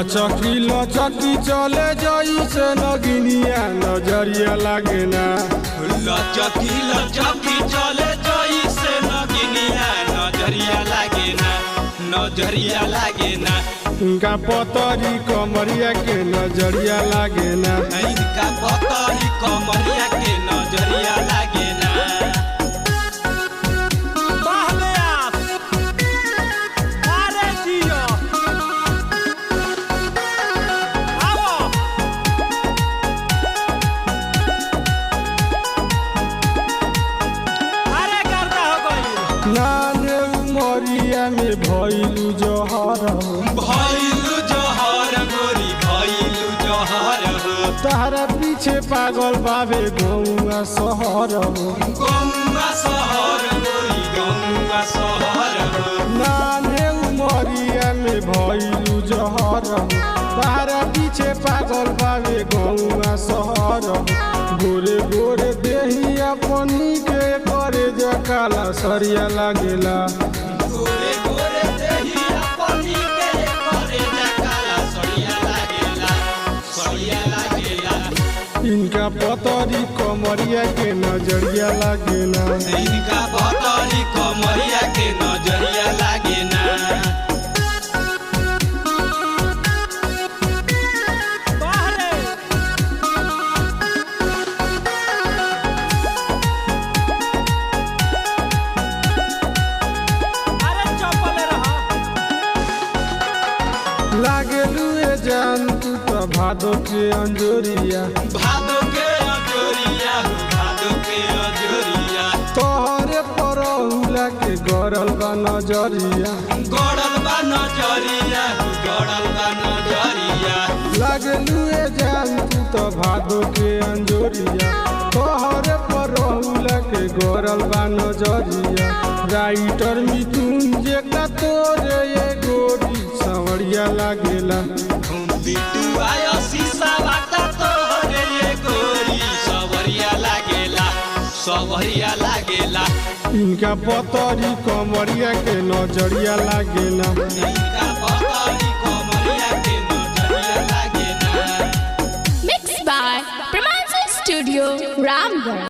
लचकी चले जाई से नगिनिया नजरिया लागे ना। लचकी चले जाई से नगिनिया नजरिया लागे ना, नजरिया लागे ना। इनका पतरी कमरिया के नजरिया लागे ना। इनका पतरी कमरिया के नजरिया लागे ना। नाने उमरिया में भइलू जहर गोरी भइलू जहर तारा पीछे पागल बाबे गौआ शहर गौआ शहर गोरी गौआ शहर नाने उमरिया में भइलू जहर तारा पीछे पागल बाबे गौआ शहर गोरे गोरे देहिया पनी के करे जकाला सरिया लागेला। गोरे गोरे देहिया पनी के करे जकाला सरिया लागेला, सरिया लागेला। इनका पतरी कमरिया के नजरिया लागेला। इनका पतरी कमरिया के नजरिया लागे ना। लागेलू ए जान तू तो भादो के अंजोरिया, भादो के अंजोरिया, भादो के अंजोरिया। तोहरे परहुला के गरल बा नजरिया, गड़ल बा नजरिया, गड़ल बा नजरिया। लागेलू ए जान तू तो भादो के अंजोरिया, तोहरे परहुला के गरल बा नजरिया। राइटर मिथुन का तोरे ये गोरी सवरिया लागेला। बिट्टू आयो शीशा बाटा तोहरे ये गोरी सवरिया लागेला, सवरिया लागेला। इनका पतरी कमरिया के नजरिया लागेला। इनका पतरी कमरिया के नजरिया लागेला। Mixed by Pramansa Studio, Ramgarh.